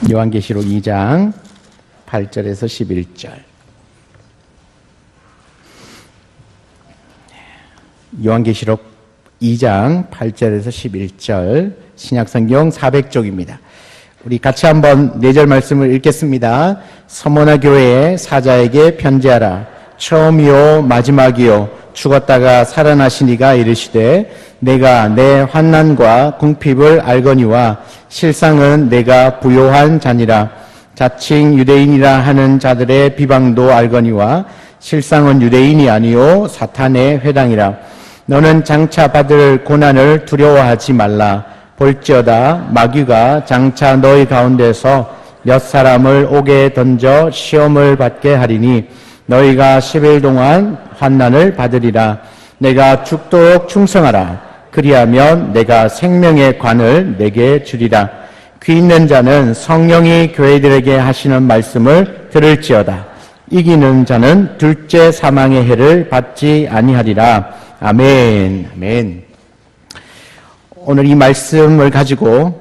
요한계시록 2장 8절에서 11절. 요한계시록 2장 8절에서 11절 신약성경 400쪽입니다. 우리 같이 한번 4절 말씀을 읽겠습니다. 서머나 교회의 사자에게 편지하라. 처음이요 마지막이요 죽었다가 살아나신 이가 이르시되 내가 내 환난과 궁핍을 알거니와 실상은 내가 부요한 자니라. 자칭 유대인이라 하는 자들의 비방도 알거니와 실상은 유대인이 아니요 사탄의 회당이라. 너는 장차 받을 고난을 두려워하지 말라. 볼지어다 마귀가 장차 너희 가운데서 몇 사람을 옥에 던져 시험을 받게 하리니 너희가 10일 동안 환난을 받으리라. 내가 죽도록 충성하라. 그리하면 내가 생명의 관을 내게 주리라. 귀 있는 자는 성령이 교회들에게 하시는 말씀을 들을지어다. 이기는 자는 둘째 사망의 해를 받지 아니하리라. 아멘. 아멘. 오늘 이 말씀을 가지고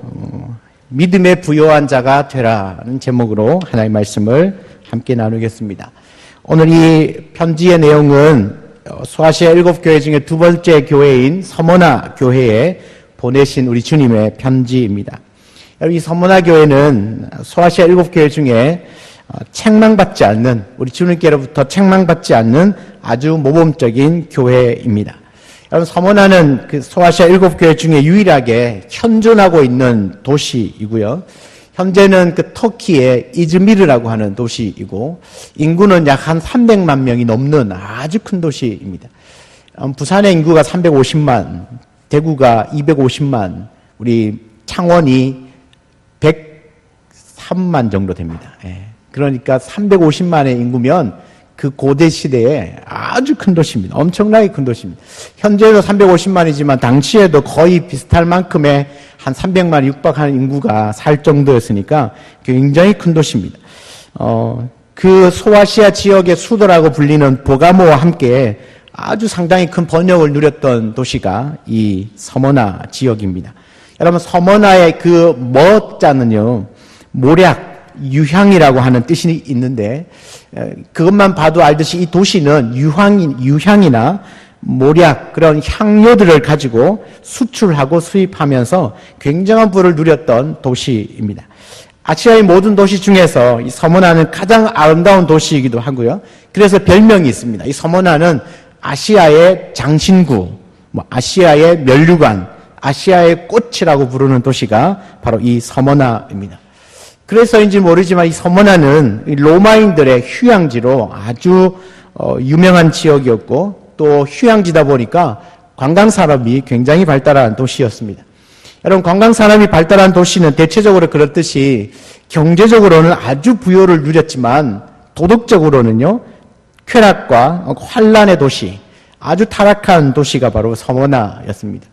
믿음의 부요한 자가 되라는 제목으로 하나님의 말씀을 함께 나누겠습니다. 오늘 이 편지의 내용은 소아시아 7교회 중에 두 번째 교회인 서머나 교회에 보내신 우리 주님의 편지입니다. 이 서머나 교회는 소아시아 7교회 중에 책망받지 않는, 우리 주님께로부터 책망받지 않는 아주 모범적인 교회입니다. 여러분, 서머나는 그 소아시아 7교회 중에 유일하게 현존하고 있는 도시이고요. 현재는 그 터키의 이즈미르라고 하는 도시이고 인구는 약 한 300만 명이 넘는 아주 큰 도시입니다. 부산의 인구가 350만, 대구가 250만, 우리 창원이 103만 정도 됩니다. 그러니까 350만의 인구면 그 고대 시대에 아주 큰 도시입니다. 엄청나게 큰 도시입니다. 현재도 350만이지만 당시에도 거의 비슷할 만큼의 한 300만 육박하는 인구가 살 정도였으니까 굉장히 큰 도시입니다. 그 소아시아 지역의 수도라고 불리는 버가모와 함께 아주 상당히 큰 번영을 누렸던 도시가 이 서머나 지역입니다. 여러분, 서머나의 그 머자는요, 모략, 유향이라고 하는 뜻이 있는데 그것만 봐도 알듯이 이 도시는 유향이나 모략, 그런 향료들을 가지고 수출하고 수입하면서 굉장한 부를 누렸던 도시입니다. 아시아의 모든 도시 중에서 이 서머나는 가장 아름다운 도시이기도 하고요. 그래서 별명이 있습니다. 이 서머나는 아시아의 장신구, 아시아의 면류관, 아시아의 꽃이라고 부르는 도시가 바로 이 서머나입니다. 그래서인지 모르지만 이 서머나는 로마인들의 휴양지로 아주 유명한 지역이었고 또 휴양지다 보니까 관광산업이 굉장히 발달한 도시였습니다. 여러분, 관광산업이 발달한 도시는 대체적으로 그렇듯이 경제적으로는 아주 부요를 누렸지만 도덕적으로는요, 쾌락과 환란의 도시, 아주 타락한 도시가 바로 서머나였습니다.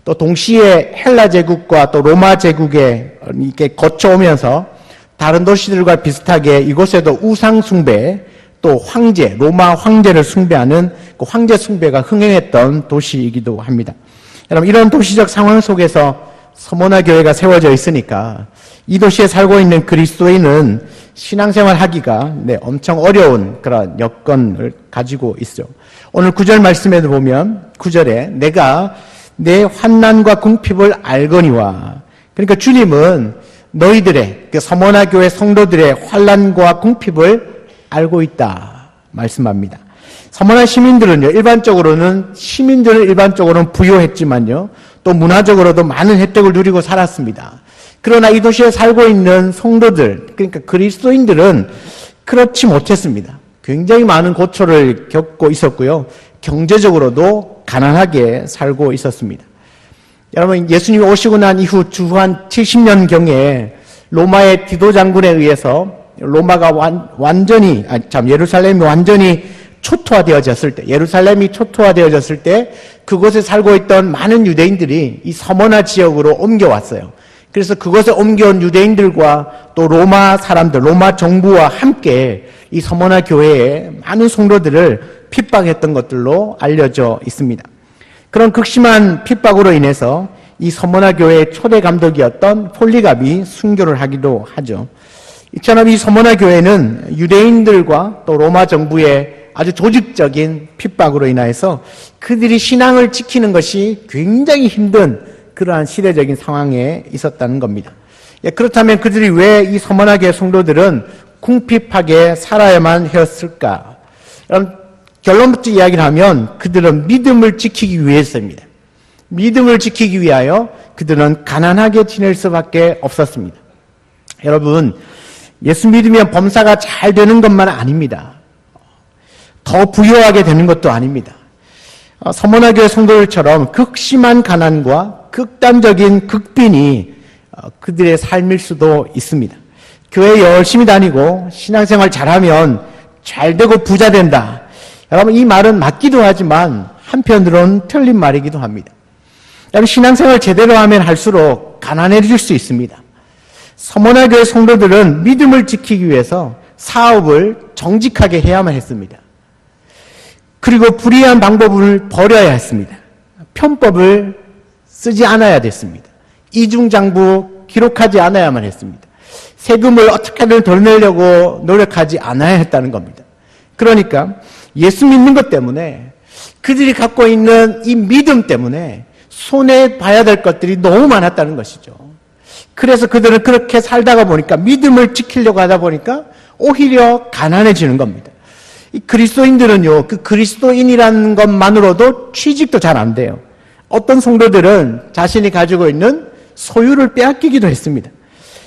또 동시에 헬라 제국과 또 로마 제국에 이렇게 거쳐오면서 다른 도시들과 비슷하게 이곳에도 우상 숭배, 또 황제, 로마 황제를 숭배하는 그 황제 숭배가 흥행했던 도시이기도 합니다. 여러분, 이런 도시적 상황 속에서 서머나 교회가 세워져 있으니까 이 도시에 살고 있는 그리스도인은 신앙생활 하기가 엄청 어려운 그런 여건을 가지고 있죠. 오늘 9절 말씀에도 보면 9절에 내가 내 환난과 궁핍을 알거니와, 그러니까 주님은 너희들의, 그 서머나 교회 성도들의 환난과 궁핍을 알고 있다 말씀합니다. 서머나 시민들은 일반적으로는 부유했지만요, 또 문화적으로도 많은 혜택을 누리고 살았습니다. 그러나 이 도시에 살고 있는 성도들, 그러니까 그리스도인들은 그렇지 못했습니다. 굉장히 많은 고초를 겪고 있었고요, 경제적으로도 가난하게 살고 있었습니다. 여러분, 예수님이 오시고 난 이후 주 한 70년경에 로마의 디도 장군에 의해서 로마가 예루살렘이 완전히 초토화되어졌을 때 그곳에 살고 있던 많은 유대인들이 이 서머나 지역으로 옮겨왔어요. 그래서 그곳에 옮겨온 유대인들과 또 로마 사람들, 로마 정부와 함께 이 서머나 교회에 많은 성도들을 핍박했던 것들로 알려져 있습니다. 그런 극심한 핍박으로 인해서 이 서머나 교회의 초대 감독이었던 폴리갑이 순교를 하기도 하죠. 이처럼 이 서머나 교회는 유대인들과 또 로마 정부의 아주 조직적인 핍박으로 인해서 그들이 신앙을 지키는 것이 굉장히 힘든 그러한 시대적인 상황에 있었다는 겁니다. 그렇다면 그들이 왜 이 서머나 교회 성도들은 궁핍하게 살아야만 했을까? 결론부터 이야기를 하면 그들은 믿음을 지키기 위해서입니다. 믿음을 지키기 위하여 그들은 가난하게 지낼 수밖에 없었습니다. 여러분, 예수 믿으면 범사가 잘 되는 것만 아닙니다. 더 부유하게 되는 것도 아닙니다. 서머나 교회 성도들처럼 극심한 가난과 극단적인 극빈이 그들의 삶일 수도 있습니다. 교회 열심히 다니고 신앙생활 잘하면 잘 되고 부자 된다. 여러분, 이 말은 맞기도 하지만 한편으로는 틀린 말이기도 합니다. 여러분, 신앙생활 제대로 하면 할수록 가난해질 수 있습니다. 서머나 교회 성도들은 믿음을 지키기 위해서 사업을 정직하게 해야만 했습니다. 그리고 불의한 방법을 버려야 했습니다. 편법을 쓰지 않아야 됐습니다. 이중장부 기록하지 않아야만 했습니다. 세금을 어떻게든 덜 내려고 노력하지 않아야 했다는 겁니다. 그러니까 예수 믿는 것 때문에 그들이 갖고 있는 이 믿음 때문에 손해봐야 될 것들이 너무 많았다는 것이죠. 그래서 그들은 그렇게 살다가 보니까 믿음을 지키려고 하다 보니까 오히려 가난해지는 겁니다. 이 그리스도인들은요, 그 그리스도인이라는 것만으로도 취직도 잘 안 돼요. 어떤 성도들은 자신이 가지고 있는 소유를 빼앗기기도 했습니다.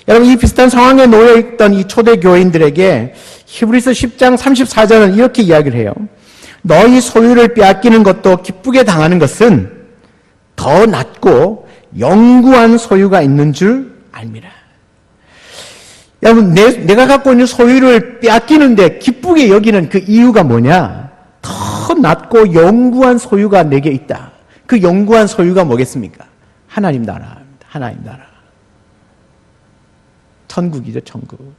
여러분, 이 비슷한 상황에 놓여있던 이 초대 교인들에게 히브리서 10장 34절은 이렇게 이야기를 해요. 너희 소유를 빼앗기는 것도 기쁘게 당하는 것은 더 낫고 영구한 소유가 있는 줄 알미라. 여러분, 내가 갖고 있는 소유를 빼앗기는데 기쁘게 여기는 그 이유가 뭐냐? 더 낫고 영구한 소유가 내게 있다. 그 영구한 소유가 뭐겠습니까? 하나님 나라입니다. 하나님 나라. 천국이죠, 천국.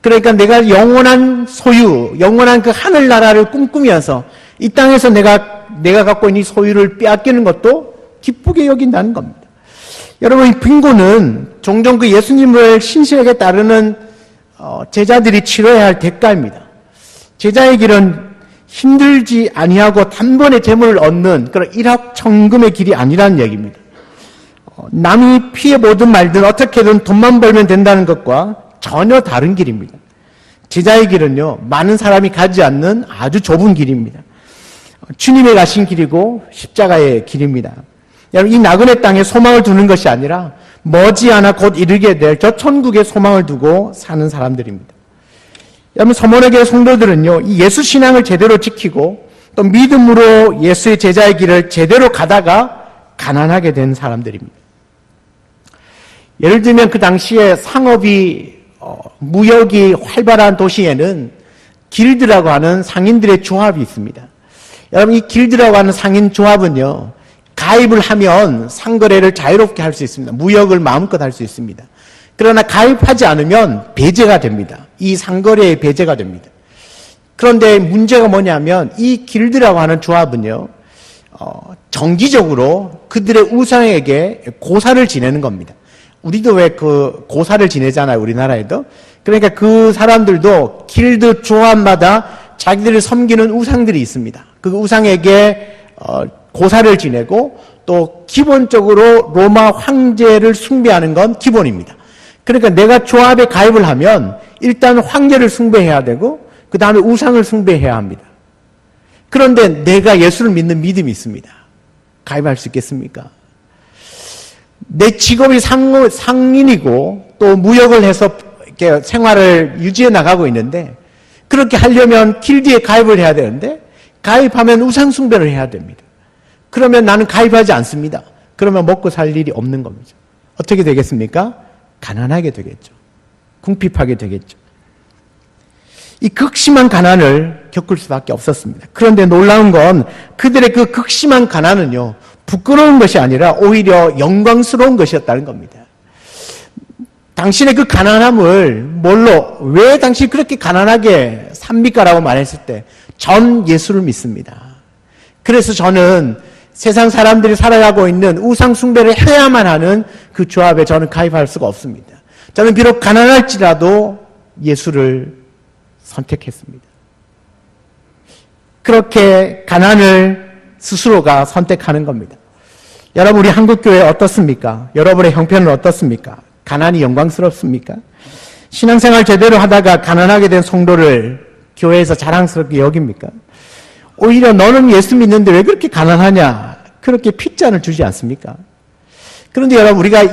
그러니까 내가 영원한 소유, 영원한 그 하늘나라를 꿈꾸면서 이 땅에서 내가 갖고 있는 이 소유를 빼앗기는 것도 기쁘게 여긴다는 겁니다. 여러분, 이 빈곤은 종종 그 예수님을 신실하게 따르는 제자들이 치러야 할 대가입니다. 제자의 길은 힘들지 아니하고 단번에 재물을 얻는 그런 일확천금의 길이 아니라는 얘기입니다. 남이 피해보든 말든 어떻게든 돈만 벌면 된다는 것과 전혀 다른 길입니다. 제자의 길은요, 많은 사람이 가지 않는 아주 좁은 길입니다. 주님이 가신 길이고 십자가의 길입니다. 여러분, 이 나그네 땅에 소망을 두는 것이 아니라 머지않아 곧 이르게 될 저 천국에 소망을 두고 사는 사람들입니다. 여러분, 서머나 교회 성도들은요, 이 예수 신앙을 제대로 지키고 또 믿음으로 예수의 제자의 길을 제대로 가다가 가난하게 된 사람들입니다. 예를 들면 그 당시에 상업이 무역이 활발한 도시에는 길드라고 하는 상인들의 조합이 있습니다. 여러분, 이 길드라고 하는 상인 조합은요, 가입을 하면 상거래를 자유롭게 할 수 있습니다. 무역을 마음껏 할 수 있습니다. 그러나 가입하지 않으면 배제가 됩니다. 이 상거래의 배제가 됩니다. 그런데 문제가 뭐냐면 이 길드라고 하는 조합은요, 정기적으로 그들의 우상에게 고사를 지내는 겁니다. 우리도 왜 그 고사를 지내잖아요, 우리나라에도. 그러니까 그 사람들도 길드 조합마다 자기들을 섬기는 우상들이 있습니다. 그 우상에게 고사를 지내고 또 기본적으로 로마 황제를 숭배하는 건 기본입니다. 그러니까 내가 조합에 가입을 하면 일단 황제를 숭배해야 되고 그 다음에 우상을 숭배해야 합니다. 그런데 내가 예수를 믿는 믿음이 있습니다. 가입할 수 있겠습니까? 내 직업이 상인이고 또 무역을 해서 이렇게 생활을 유지해 나가고 있는데 그렇게 하려면 길드에 가입을 해야 되는데 가입하면 우상 숭배를 해야 됩니다. 그러면 나는 가입하지 않습니다. 그러면 먹고 살 일이 없는 겁니다. 어떻게 되겠습니까? 가난하게 되겠죠. 궁핍하게 되겠죠. 이 극심한 가난을 겪을 수밖에 없었습니다. 그런데 놀라운 건 그들의 그 극심한 가난은요, 부끄러운 것이 아니라 오히려 영광스러운 것이었다는 겁니다. 당신의 그 가난함을 왜 당신이 그렇게 가난하게 삽니까? 라고 말했을 때 전 예수를 믿습니다. 그래서 저는 세상 사람들이 살아가고 있는 우상 숭배를 해야만 하는 그 조합에 저는 가입할 수가 없습니다. 저는 비록 가난할지라도 예수를 선택했습니다. 그렇게 가난을 스스로가 선택하는 겁니다. 여러분, 우리 한국교회 어떻습니까? 여러분의 형편은 어떻습니까? 가난이 영광스럽습니까? 신앙생활 제대로 하다가 가난하게 된 성도를 교회에서 자랑스럽게 여깁니까? 오히려 너는 예수 믿는데 왜 그렇게 가난하냐? 그렇게 핏잔을 주지 않습니까? 그런데 여러분, 우리가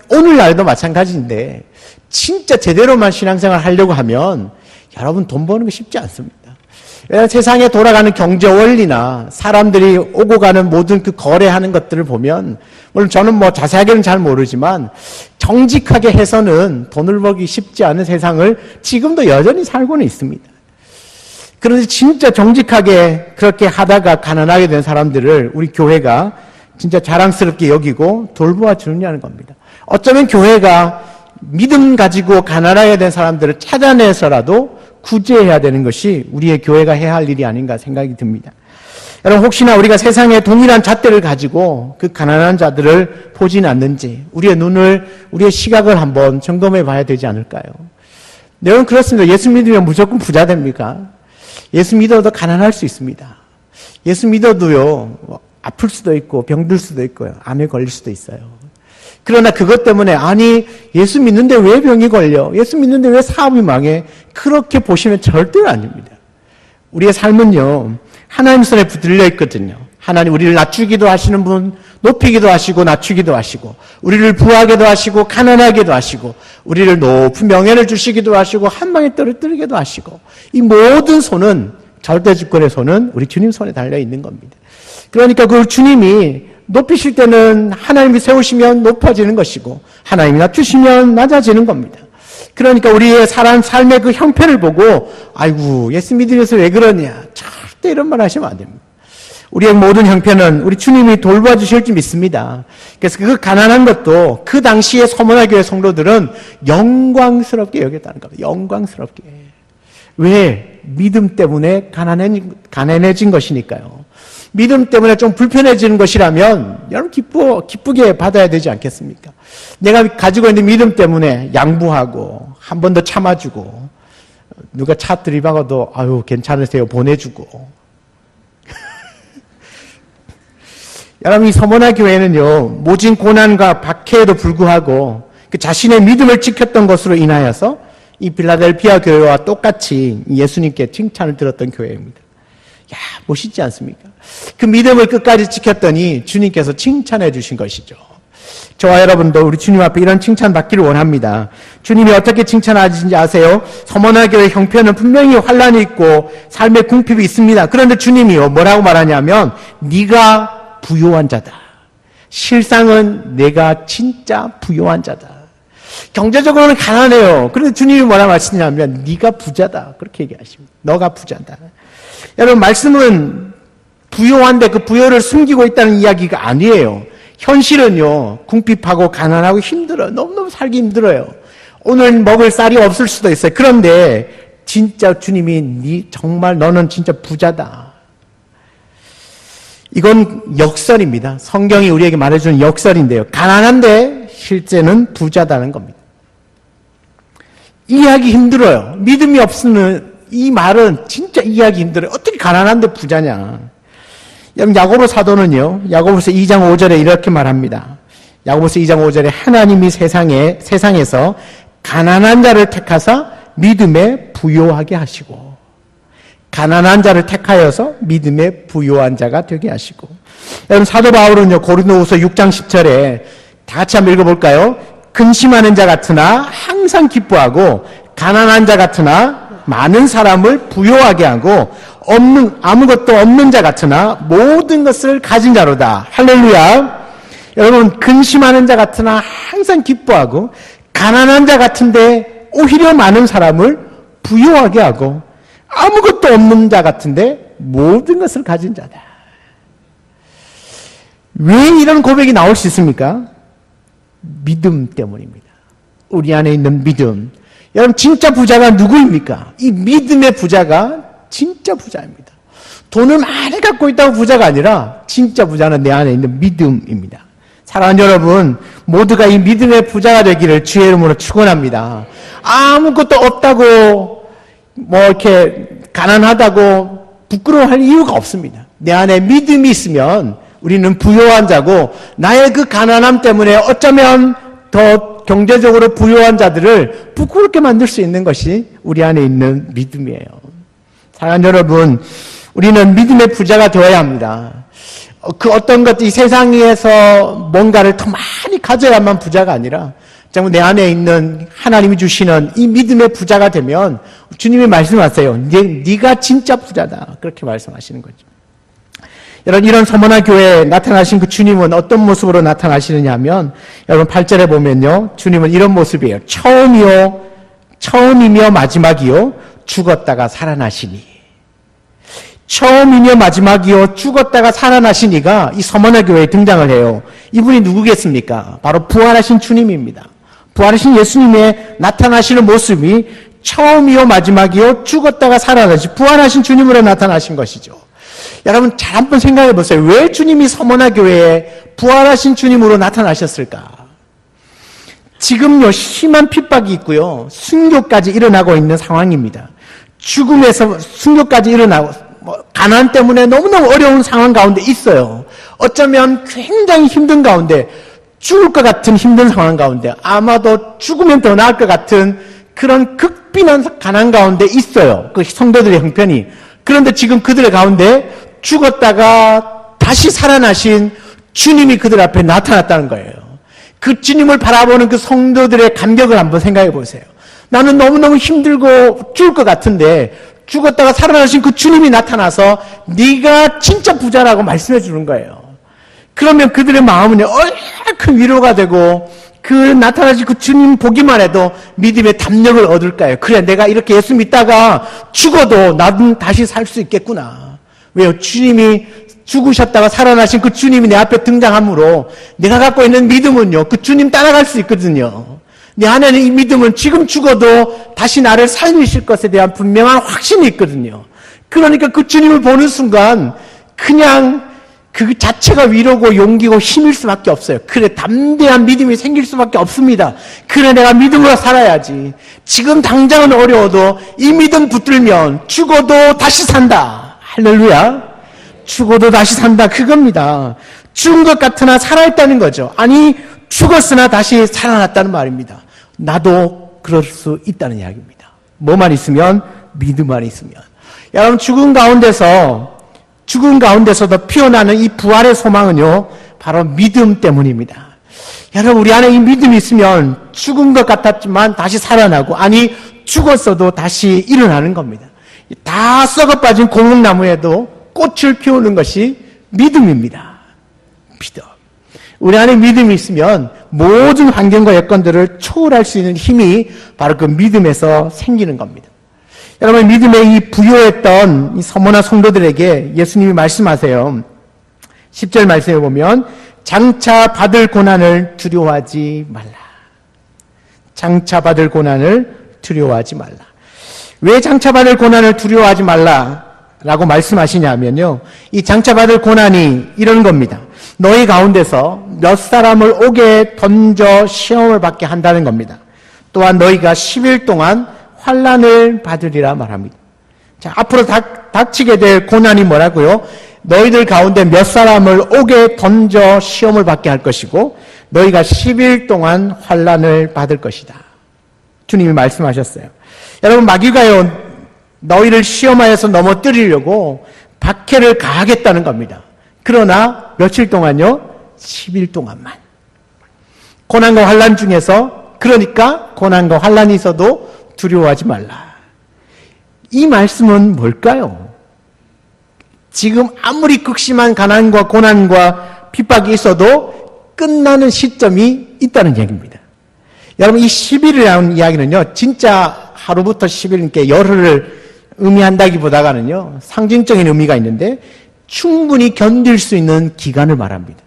오늘날도 마찬가지인데 진짜 제대로만 신앙생활 하려고 하면 여러분 돈 버는 거 쉽지 않습니다. 세상에 돌아가는 경제 원리나 사람들이 오고 가는 모든 그 거래하는 것들을 보면, 물론 저는 뭐 자세하게는 잘 모르지만 정직하게 해서는 돈을 벌기 쉽지 않은 세상을 지금도 여전히 살고는 있습니다. 그런데 진짜 정직하게 그렇게 하다가 가난하게 된 사람들을 우리 교회가 진짜 자랑스럽게 여기고 돌보아 주느냐는 겁니다. 어쩌면 교회가 믿음 가지고 가난하게 된 사람들을 찾아내서라도 구제해야 되는 것이 우리의 교회가 해야 할 일이 아닌가 생각이 듭니다. 여러분, 혹시나 우리가 세상에 동일한 잣대를 가지고 그 가난한 자들을 보지는 않는지 우리의 눈을, 우리의 시각을 한번 점검해 봐야 되지 않을까요? 여러분, 그렇습니다. 예수 믿으면 무조건 부자 됩니까? 예수 믿어도 가난할 수 있습니다. 예수 믿어도요, 아플 수도 있고 병들 수도 있고요, 암에 걸릴 수도 있어요. 그러나 그것 때문에 아니 예수 믿는데 왜 병이 걸려? 예수 믿는데 왜 사업이 망해? 그렇게 보시면 절대로 아닙니다. 우리의 삶은요, 하나님 손에 붙들려 있거든요. 하나님 우리를 낮추기도 하시는 분, 높이기도 하시고 낮추기도 하시고, 우리를 부하게도 하시고 가난하게도 하시고, 우리를 높은 명예를 주시기도 하시고 한 방에 떨어뜨리기도 하시고, 이 모든 손은, 절대 주권의 손은 우리 주님 손에 달려 있는 겁니다. 그러니까 그 주님이 높이실 때는 하나님이 세우시면 높아지는 것이고 하나님이 낮추시면 낮아지는 겁니다. 그러니까 우리의 삶의 그 형편을 보고 아이고 예수 믿으면서 왜 그러냐, 절대 이런 말 하시면 안 됩니다. 우리의 모든 형편은 우리 주님이 돌봐주실 줄 믿습니다. 그래서 그 가난한 것도 그 당시에 서문화 교회 성도들은 영광스럽게 여겼다는 겁니다. 영광스럽게. 왜? 믿음 때문에 가난해진 것이니까요. 믿음 때문에 좀 불편해지는 것이라면 여러분 기쁘게 받아야 되지 않겠습니까? 내가 가지고 있는 믿음 때문에 양보하고 한 번 더 참아주고, 누가 차 들이박아도 아유 괜찮으세요 보내주고. 여러분, 이 서문화 교회는요, 모진 고난과 박해에도 불구하고 그 자신의 믿음을 지켰던 것으로 인하여서 이 빌라델피아 교회와 똑같이 예수님께 칭찬을 들었던 교회입니다. 야, 멋있지 않습니까? 그 믿음을 끝까지 지켰더니 주님께서 칭찬해 주신 것이죠. 저와 여러분도 우리 주님 앞에 이런 칭찬 받기를 원합니다. 주님이 어떻게 칭찬하시는지 아세요? 서문화 교회 형편은 분명히 환란이 있고 삶의 궁핍이 있습니다. 그런데 주님이요, 뭐라고 말하냐면 네가 부요한 자다. 실상은 내가 진짜 부요한 자다. 경제적으로는 가난해요. 그런데 주님이 뭐라고 하시냐면 네가 부자다. 그렇게 얘기하십니다. 너가 부자다. 여러분, 말씀은 부요한데 그 부요를 숨기고 있다는 이야기가 아니에요. 현실은요, 궁핍하고 가난하고 힘들어요. 너무너무 살기 힘들어요. 오늘 먹을 쌀이 없을 수도 있어요. 그런데 진짜 주님이 정말 너는 진짜 부자다. 이건 역설입니다. 성경이 우리에게 말해주는 역설인데요. 가난한데 실제는 부자다는 겁니다. 이해하기 힘들어요. 믿음이 없으면 이 말은 진짜 이해하기 힘들어요. 어떻게 가난한데 부자냐. 여러분, 야고보 사도는요, 야고보서 2장 5절에 이렇게 말합니다. 야고보서 2장 5절에 하나님이 세상에서 가난한 자를 택하사 믿음에 부요하게 하시고, 가난한 자를 택하여서 믿음에 부요한 자가 되게 하시고. 여러분, 사도 바울은요, 고린도후서 6장 10절에 다 같이 한번 읽어볼까요? 근심하는 자 같으나 항상 기뻐하고 가난한 자 같으나 많은 사람을 부요하게 하고 아무것도 없는 자 같으나 모든 것을 가진 자로다. 할렐루야. 여러분, 근심하는 자 같으나 항상 기뻐하고 가난한 자 같은데 오히려 많은 사람을 부요하게 하고 아무것도 없는 자 같은데 모든 것을 가진 자다. 왜 이런 고백이 나올 수 있습니까? 믿음 때문입니다. 우리 안에 있는 믿음. 여러분, 진짜 부자가 누구입니까? 이 믿음의 부자가 진짜 부자입니다. 돈을 많이 갖고 있다고 부자가 아니라 진짜 부자는 내 안에 있는 믿음입니다. 사랑하는 여러분, 모두가 이 믿음의 부자가 되기를 주의 이름으로 축원합니다. 아무것도 없다고 이렇게 가난하다고 부끄러워할 이유가 없습니다. 내 안에 믿음이 있으면 우리는 부요한 자고, 나의 그 가난함 때문에 어쩌면 더 경제적으로 부요한 자들을 부끄럽게 만들 수 있는 것이 우리 안에 있는 믿음이에요. 사랑하는 여러분, 우리는 믿음의 부자가 되어야 합니다. 그 어떤 것, 이 세상에서 뭔가를 더 많이 가져야만 부자가 아니라 정말 내 안에 있는 하나님이 주시는 이 믿음의 부자가 되면 주님이 말씀하세요. 네가 진짜 부자다. 그렇게 말씀하시는 거죠. 여러분, 이런 서머나 교회에 나타나신 그 주님은 어떤 모습으로 나타나시느냐 하면, 여러분 8절에 보면요, 주님은 이런 모습이에요. 처음이며 마지막이요, 죽었다가 살아나시니. 처음이며 마지막이요, 죽었다가 살아나시니가 이 서머나 교회에 등장을 해요. 이분이 누구겠습니까? 바로 부활하신 주님입니다. 부활하신 예수님의 나타나시는 모습이 처음이요 마지막이요, 죽었다가 살아나시, 부활하신 주님으로 나타나신 것이죠. 여러분 잘 한번 생각해 보세요. 왜 주님이 서머나 교회에 부활하신 주님으로 나타나셨을까? 지금요, 심한 핍박이 있고요, 순교까지 일어나고 있는 상황입니다. 죽음에서 순교까지 일어나고, 가난 때문에 너무너무 어려운 상황 가운데 있어요. 어쩌면 굉장히 힘든 가운데, 죽을 것 같은 힘든 상황 가운데, 아마도 죽으면 더 나을 것 같은 그런 극빈한 가난 가운데 있어요. 그 성도들의 형편이. 그런데 지금 그들의 가운데 죽었다가 다시 살아나신 주님이 그들 앞에 나타났다는 거예요. 그 주님을 바라보는 그 성도들의 감격을 한번 생각해 보세요. 나는 너무너무 힘들고 죽을 것 같은데 죽었다가 살아나신 그 주님이 나타나서 네가 진짜 부자라고 말씀해 주는 거예요. 그러면 그들의 마음은 큰 위로가 되고, 그 나타나신 그 주님 보기만 해도 믿음의 담력을 얻을까요? 그래, 내가 이렇게 예수 믿다가 죽어도 나는 다시 살 수 있겠구나. 왜요? 주님이 죽으셨다가 살아나신 그 주님이 내 앞에 등장함으로 내가 갖고 있는 믿음은요, 그 주님 따라갈 수 있거든요. 내 안에 있는 이 믿음은 지금 죽어도 다시 나를 살리실 것에 대한 분명한 확신이 있거든요. 그러니까 그 주님을 보는 순간 그냥 그 자체가 위로고 용기고 힘일 수밖에 없어요. 그래, 담대한 믿음이 생길 수밖에 없습니다. 그래, 내가 믿음으로 살아야지. 지금 당장은 어려워도 이 믿음 붙들면 죽어도 다시 산다. 할렐루야. 죽어도 다시 산다. 그겁니다. 죽은 것 같으나 살아있다는 거죠. 아니, 죽었으나 다시 살아났다는 말입니다. 나도 그럴 수 있다는 이야기입니다. 뭐만 있으면? 믿음만 있으면. 여러분, 죽은 가운데서도 피어나는 이 부활의 소망은요, 바로 믿음 때문입니다. 여러분, 우리 안에 이 믿음이 있으면 죽은 것 같았지만 다시 살아나고, 아니, 죽었어도 다시 일어나는 겁니다. 다 썩어빠진 고목나무에도 꽃을 피우는 것이 믿음입니다. 믿음. 우리 안에 믿음이 있으면 모든 환경과 여건들을 초월할 수 있는 힘이 바로 그 믿음에서 생기는 겁니다. 여러분, 믿음에 이 부요했던 이 서머나 성도들에게 예수님이 말씀하세요. 10절 말씀에 보면 장차 받을 고난을 두려워하지 말라. 장차 받을 고난을 두려워하지 말라. 왜 장차 받을 고난을 두려워하지 말라라고 말씀하시냐면요, 이 장차 받을 고난이 이런 겁니다. 너희 가운데서 몇 사람을 옥에 던져 시험을 받게 한다는 겁니다. 또한 너희가 10일 동안 환난을 받으리라 말합니다. 자, 앞으로 닥치게 될 고난이 뭐라고요? 너희들 가운데 몇 사람을 옥에 던져 시험을 받게 할 것이고 너희가 10일 동안 환난을 받을 것이다. 주님이 말씀하셨어요. 여러분, 마귀가요, 너희를 시험하여서 넘어뜨리려고 박해를 가하겠다는 겁니다. 그러나 며칠 동안요? 10일 동안만. 고난과 환난 중에서, 그러니까 고난과 환난이 있어도 두려워하지 말라. 이 말씀은 뭘까요? 지금 아무리 극심한 가난과 고난과 핍박이 있어도 끝나는 시점이 있다는 얘기입니다. 여러분, 이 10일이라는 이야기는요, 진짜 하루부터 10일께 열흘을 의미한다기보다는요, 상징적인 의미가 있는데 충분히 견딜 수 있는 기간을 말합니다.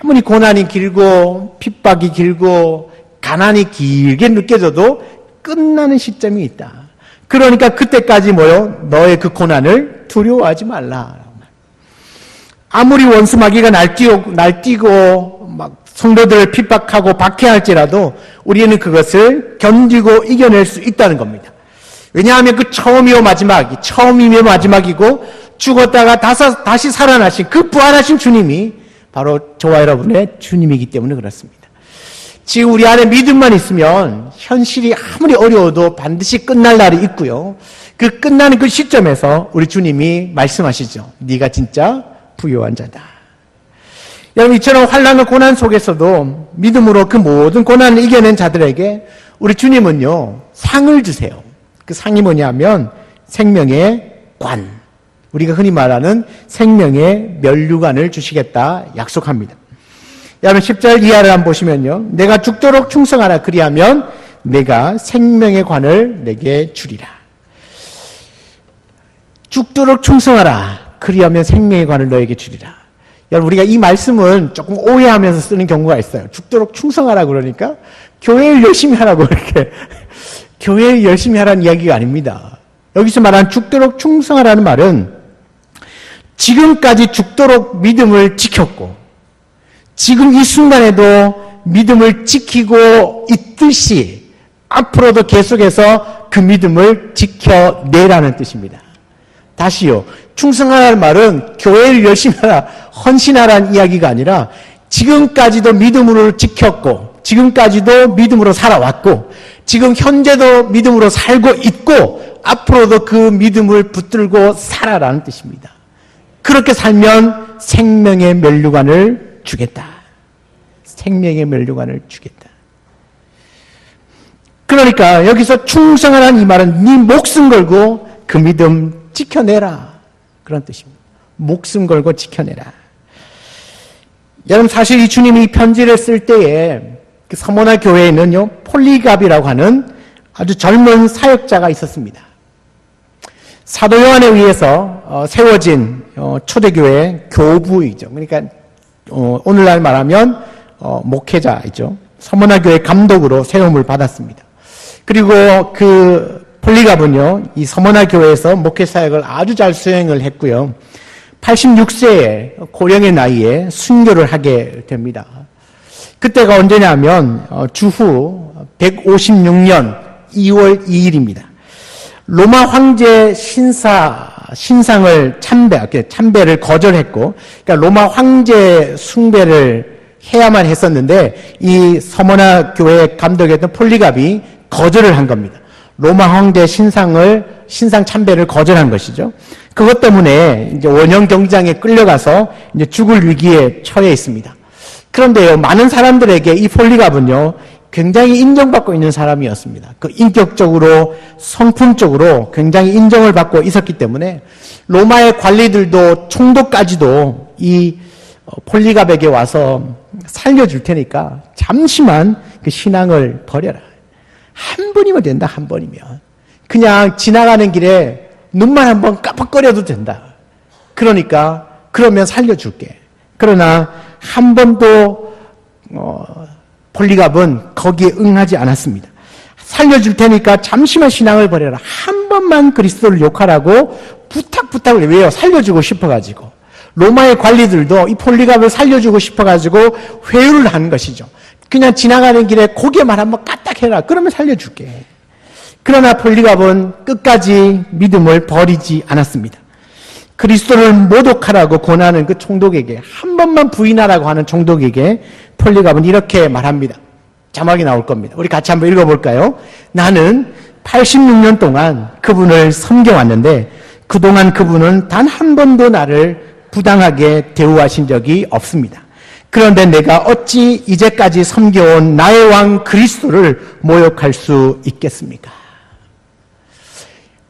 아무리 고난이 길고 핍박이 길고 가난이 길게 느껴져도 끝나는 시점이 있다. 그러니까 그때까지 너의 그 고난을 두려워하지 말라. 아무리 원수 마귀가 날뛰고 막 성도들을 핍박하고 박해할지라도 우리는 그것을 견디고 이겨낼 수 있다는 겁니다. 왜냐하면 그 처음이며 마지막이고 죽었다가 다시 살아나신 그 부활하신 주님이 바로 저와 여러분의 주님이기 때문에 그렇습니다. 지금 우리 안에 믿음만 있으면 현실이 아무리 어려워도 반드시 끝날 날이 있고요. 그 끝나는 그 시점에서 우리 주님이 말씀하시죠. 네가 진짜 부요한 자다. 여러분, 이처럼 환난과 고난 속에서도 믿음으로 그 모든 고난을 이겨낸 자들에게 우리 주님은요, 상을 주세요. 그 상이 뭐냐면 생명의 관, 우리가 흔히 말하는 생명의 면류관을 주시겠다 약속합니다. 여러분 10절 이하를 한번 보시면요, 내가 죽도록 충성하라. 그리하면 내가 생명의 관을 내게 주리라. 죽도록 충성하라. 그리하면 생명의 관을 너에게 주리라. 여러분, 우리가 이 말씀은 조금 오해하면서 쓰는 경우가 있어요. 죽도록 충성하라 그러니까 교회를 열심히 하라고 이렇게 교회를 열심히 하라는 이야기가 아닙니다. 여기서 말하는 죽도록 충성하라는 말은 지금까지 죽도록 믿음을 지켰고 지금 이 순간에도 믿음을 지키고 있듯이 앞으로도 계속해서 그 믿음을 지켜내라는 뜻입니다. 다시요, 충성하라는 말은 교회를 열심히 하라, 헌신하라는 이야기가 아니라 지금까지도 믿음으로 지켰고 지금까지도 믿음으로 살아왔고 지금 현재도 믿음으로 살고 있고 앞으로도 그 믿음을 붙들고 살아라는 뜻입니다. 그렇게 살면 생명의 면류관을 주겠다. 생명의 면류관을 주겠다. 그러니까 여기서 충성하라는 이 말은 네 목숨 걸고 그 믿음 지켜내라, 그런 뜻입니다. 목숨 걸고 지켜내라. 여러분, 사실 이 주님이 이 편지를 쓸 때에 그 서머나 교회에는요, 폴리갑이라고 하는 아주 젊은 사역자가 있었습니다. 사도 요한에 의해서 세워진 초대교회 교부이죠. 그러니까 오늘날 말하면 목회자이죠. 서머나 교회 감독으로 세움을 받았습니다. 그리고 그 폴리갑은요, 이 서머나 교회에서 목회 사역을 아주 잘 수행을 했고요. 86세의 고령의 나이에 순교를 하게 됩니다. 그때가 언제냐면 주후 156년 2월 2일입니다. 로마 황제 신상을 참배를 거절했고, 그러니까 로마 황제 숭배를 해야만 했었는데 이 서머나 교회 감독이었던 폴리갑이 거절을 한 겁니다. 로마 황제 신상 참배를 거절한 것이죠. 그것 때문에 이제 원형 경기장에 끌려가서 이제 죽을 위기에 처해 있습니다. 그런데요, 많은 사람들에게 이 폴리갑은요, 굉장히 인정받고 있는 사람이었습니다. 그 인격적으로, 성품적으로 굉장히 인정을 받고 있었기 때문에 로마의 관리들도 총독까지도 이 폴리갑에게 와서 살려줄 테니까 잠시만 그 신앙을 버려라. 한 번이면 된다, 한 번이면. 그냥 지나가는 길에 눈만 한번 깜빡거려도 된다. 그러니까 그러면 살려줄게. 그러나 한 번도 폴리갑은 거기에 응하지 않았습니다. 살려줄 테니까 잠시만 신앙을 버려라. 한 번만 그리스도를 욕하라고 부탁을 왜요? 살려주고 싶어가지고. 로마의 관리들도 이 폴리갑을 살려주고 싶어가지고 회유를 한 것이죠. 그냥 지나가는 길에 고개만 한번 까딱해라. 그러면 살려줄게. 그러나 폴리갑은 끝까지 믿음을 버리지 않았습니다. 그리스도를 모독하라고 권하는 그 총독에게, 한 번만 부인하라고 하는 총독에게 폴리갑은 이렇게 말합니다. 자막이 나올 겁니다. 우리 같이 한번 읽어볼까요? 나는 86년 동안 그분을 섬겨왔는데 그동안 그분은 단 한 번도 나를 부당하게 대우하신 적이 없습니다. 그런데 내가 어찌 이제까지 섬겨온 나의 왕 그리스도를 모욕할 수 있겠습니까?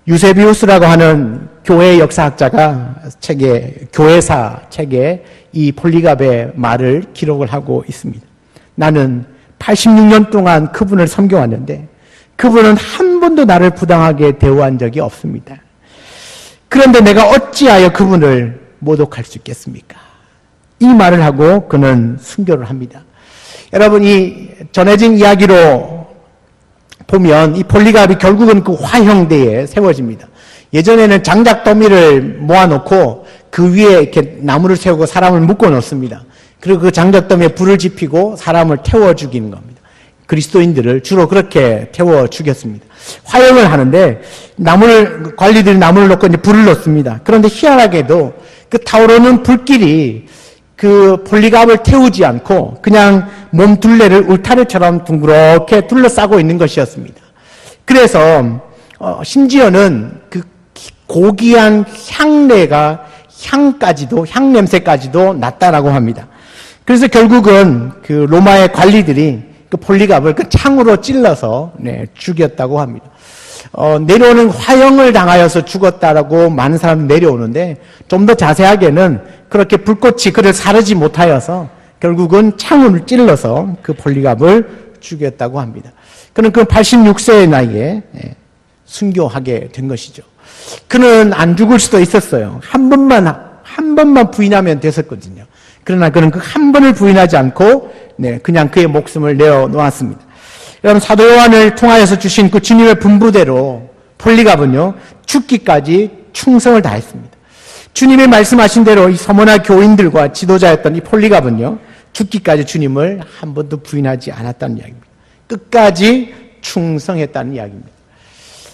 유세비우스라고 하는 교회 역사학자가 교회사 책에 이 폴리갑의 말을 기록을 하고 있습니다. 나는 86년 동안 그분을 섬겨왔는데 그분은 한 번도 나를 부당하게 대우한 적이 없습니다. 그런데 내가 어찌하여 그분을 모독할 수 있겠습니까? 이 말을 하고 그는 순교를 합니다. 여러분, 이 전해진 이야기로 보면 이 폴리갑이 결국은 그 화형대에 세워집니다. 예전에는 장작더미를 모아놓고 그 위에 이렇게 나무를 세우고 사람을 묶어 놓습니다. 그리고 그 장작더미에 불을 지피고 사람을 태워 죽이는 겁니다. 그리스도인들을 주로 그렇게 태워 죽였습니다. 화형을 하는데 관리들이 나무를 놓고 이제 불을 놓습니다. 그런데 희한하게도 그 타오르는 불길이 그 폴리갑을 태우지 않고 그냥 몸 둘레를 울타리처럼 둥그렇게 둘러싸고 있는 것이었습니다. 그래서 심지어는 그 고귀한 향 냄새까지도 났다라고 합니다. 그래서 결국은 그 로마의 관리들이 그 폴리갑을 그 창으로 찔러서 죽였다고 합니다. 내려오는 화형을 당하여서 죽었다라고 많은 사람들이 내려오는데 좀 더 자세하게는 그렇게 불꽃이 그를 사르지 못하여서 결국은 창을 찔러서 그 폴리갑을 죽였다고 합니다. 그는 그 86세의 나이에 순교하게 된 것이죠. 그는 안 죽을 수도 있었어요. 한 번만 부인하면 됐었거든요. 그러나 그는 그 한 번을 부인하지 않고 그냥 그의 목숨을 내어놓았습니다. 여러분, 사도 요한을 통하여서 주신 그 주님의 분부대로 폴리갑은요 죽기까지 충성을 다했습니다. 주님이 말씀하신 대로 이 서머나 교인들과 지도자였던 이 폴리갑은요 죽기까지 주님을 한 번도 부인하지 않았다는 이야기입니다. 끝까지 충성했다는 이야기입니다.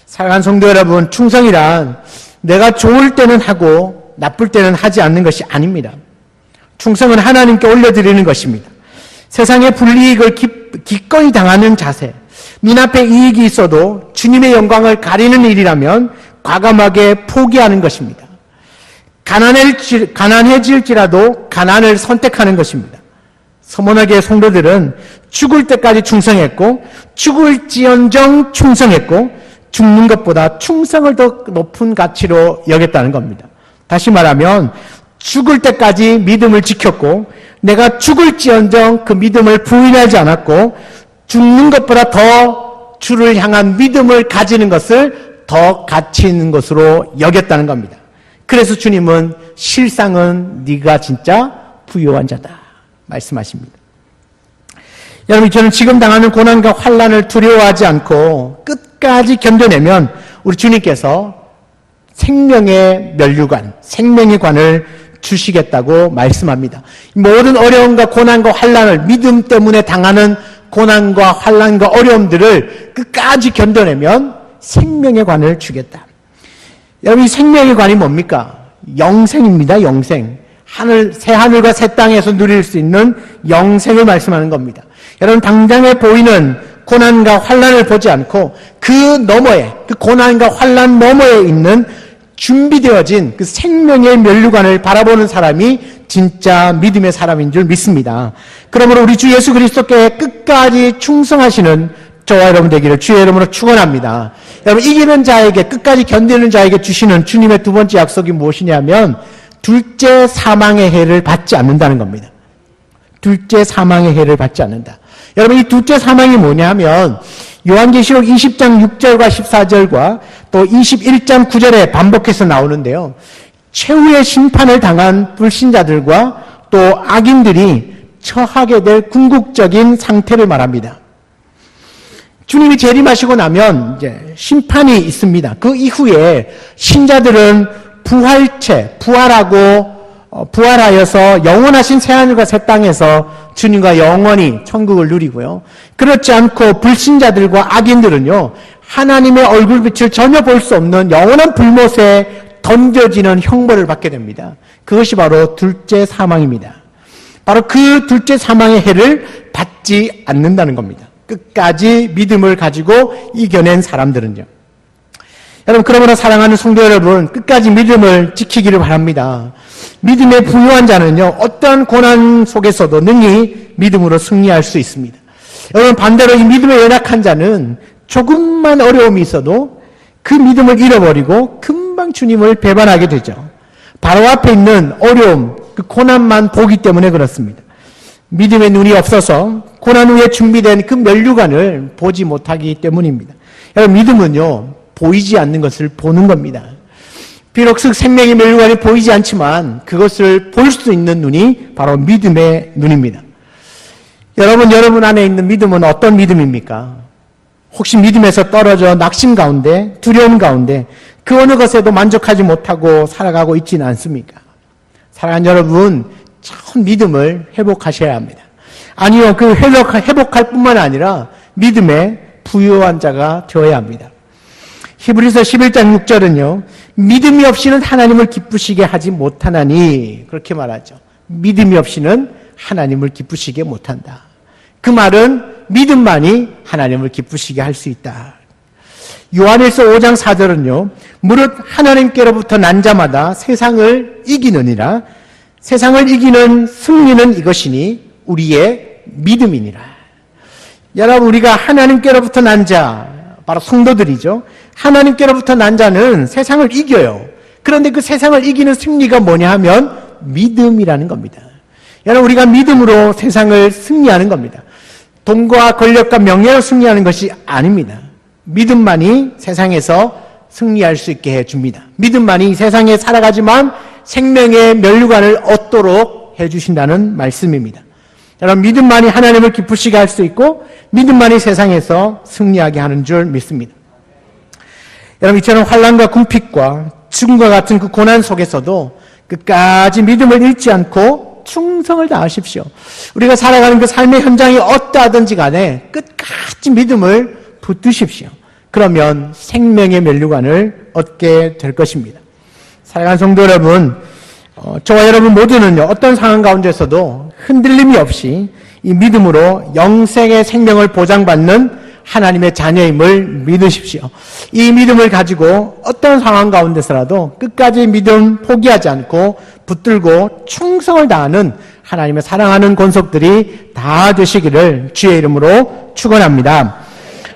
사랑하는 성도 여러분, 충성이란 내가 좋을 때는 하고 나쁠 때는 하지 않는 것이 아닙니다. 충성은 하나님께 올려드리는 것입니다. 세상의 불이익을 기꺼이 당하는 자세, 눈앞에 이익이 있어도 주님의 영광을 가리는 일이라면 과감하게 포기하는 것입니다. 가난해질지라도 가난을 선택하는 것입니다. 서머나교회 성도들은 죽을 때까지 충성했고 죽을지언정 충성했고 죽는 것보다 충성을 더 높은 가치로 여겼다는 겁니다. 다시 말하면 죽을 때까지 믿음을 지켰고 내가 죽을지언정 그 믿음을 부인하지 않았고 죽는 것보다 더 주를 향한 믿음을 가지는 것을 더 가치 있는 것으로 여겼다는 겁니다. 그래서 주님은 실상은 네가 진짜 부요한 자다 말씀하십니다. 여러분, 저는 지금 당하는 고난과 환난을 두려워하지 않고 끝까지 견뎌내면 우리 주님께서 생명의 면류관, 생명의 관을 주시겠다고 말씀합니다. 모든 어려움과 고난과 환난을 믿음 때문에 당하는 고난과 환난과 어려움들을 끝까지 견뎌내면 생명의 관을 주겠다. 여러분, 이 생명의 관이 뭡니까? 영생입니다. 영생. 새 하늘과 새 땅에서 누릴 수 있는 영생을 말씀하는 겁니다. 여러분, 당장에 보이는 고난과 환난을 보지 않고 그 너머에, 그 고난과 환난 너머에 있는 준비되어진 그 생명의 면류관을 바라보는 사람이 진짜 믿음의 사람인 줄 믿습니다. 그러므로 우리 주 예수 그리스도께 끝까지 충성하시는 저와 여러분 되기를 주의 이름으로 축원합니다. 여러분, 이기는 자에게, 끝까지 견디는 자에게 주시는 주님의 두 번째 약속이 무엇이냐면 둘째 사망의 해를 받지 않는다는 겁니다. 둘째 사망의 해를 받지 않는다. 여러분, 이 둘째 사망이 뭐냐면 요한계시록 20장 6절과 14절과 또 21장 9절에 반복해서 나오는데요. 최후의 심판을 당한 불신자들과 또 악인들이 처하게 될 궁극적인 상태를 말합니다. 주님이 재림하시고 나면 이제 심판이 있습니다. 그 이후에 신자들은 부활하여서 영원하신 새하늘과 새 땅에서 주님과 영원히 천국을 누리고요. 그렇지 않고 불신자들과 악인들은요, 하나님의 얼굴빛을 전혀 볼 수 없는 영원한 불못에 던져지는 형벌을 받게 됩니다. 그것이 바로 둘째 사망입니다. 바로 그 둘째 사망의 해를 받지 않는다는 겁니다. 끝까지 믿음을 가지고 이겨낸 사람들은요. 여러분, 그러므로 사랑하는 성도 여러분, 끝까지 믿음을 지키기를 바랍니다. 믿음에 부유한 자는요, 어떠한 고난 속에서도 능히 믿음으로 승리할 수 있습니다. 여러분, 반대로 이 믿음에 연약한 자는 조금만 어려움이 있어도 그 믿음을 잃어버리고 금방 주님을 배반하게 되죠. 바로 앞에 있는 어려움, 그 고난만 보기 때문에 그렇습니다. 믿음의 눈이 없어서 고난 후에 준비된 그 면류관을 보지 못하기 때문입니다. 여러분, 믿음은요, 보이지 않는 것을 보는 겁니다. 비록 생명의 면류관이 보이지 않지만 그것을 볼 수 있는 눈이 바로 믿음의 눈입니다. 여러분 안에 있는 믿음은 어떤 믿음입니까? 혹시 믿음에서 떨어져 낙심 가운데, 두려움 가운데, 그 어느 것에도 만족하지 못하고 살아가고 있지는 않습니까? 사랑하는 여러분, 참 믿음을 회복하셔야 합니다. 아니요, 그 회복할 뿐만 아니라 믿음에 부유한 자가 되어야 합니다. 히브리서 11장 6절은요, 믿음이 없이는 하나님을 기쁘시게 하지 못하나니, 그렇게 말하죠. 믿음이 없이는 하나님을 기쁘시게 못한다. 그 말은 믿음만이 하나님을 기쁘시게 할 수 있다. 요한일서 5장 4절은요, 무릇 하나님께로부터 난 자마다 세상을 이기느니라. 세상을 이기는 승리는 이것이니 우리의 믿음이니라. 여러분, 우리가 하나님께로부터 난 자, 바로 성도들이죠. 하나님께로부터 난 자는 세상을 이겨요. 그런데 그 세상을 이기는 승리가 뭐냐 하면 믿음이라는 겁니다. 여러분, 우리가 믿음으로 세상을 승리하는 겁니다. 돈과 권력과 명예로 승리하는 것이 아닙니다. 믿음만이 세상에서 승리할 수 있게 해줍니다. 믿음만이 세상에 살아가지만 생명의 면류관을 얻도록 해주신다는 말씀입니다. 여러분, 믿음만이 하나님을 기쁘시게 할 수 있고 믿음만이 세상에서 승리하게 하는 줄 믿습니다. 여러분, 이처럼 환난과 궁핍과 죽음과 같은 그 고난 속에서도 끝까지 믿음을 잃지 않고 충성을 다하십시오. 우리가 살아가는 그 삶의 현장이 어떠하든지 간에 끝까지 믿음을 붙드십시오. 그러면 생명의 면류관을 얻게 될 것입니다. 사랑하는 성도 여러분, 저와 여러분 모두는요, 어떤 상황 가운데서도 흔들림이 없이 이 믿음으로 영생의 생명을 보장받는 하나님의 자녀임을 믿으십시오. 이 믿음을 가지고 어떤 상황 가운데서라도 끝까지 믿음 포기하지 않고 붙들고 충성을 다하는 하나님의 사랑하는 권속들이 다 되시기를 주의 이름으로 축원합니다.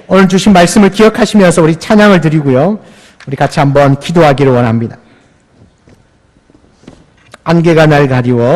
오늘 주신 말씀을 기억하시면서 우리 찬양을 드리고요, 우리 같이 한번 기도하기를 원합니다. 안개가 날 가리워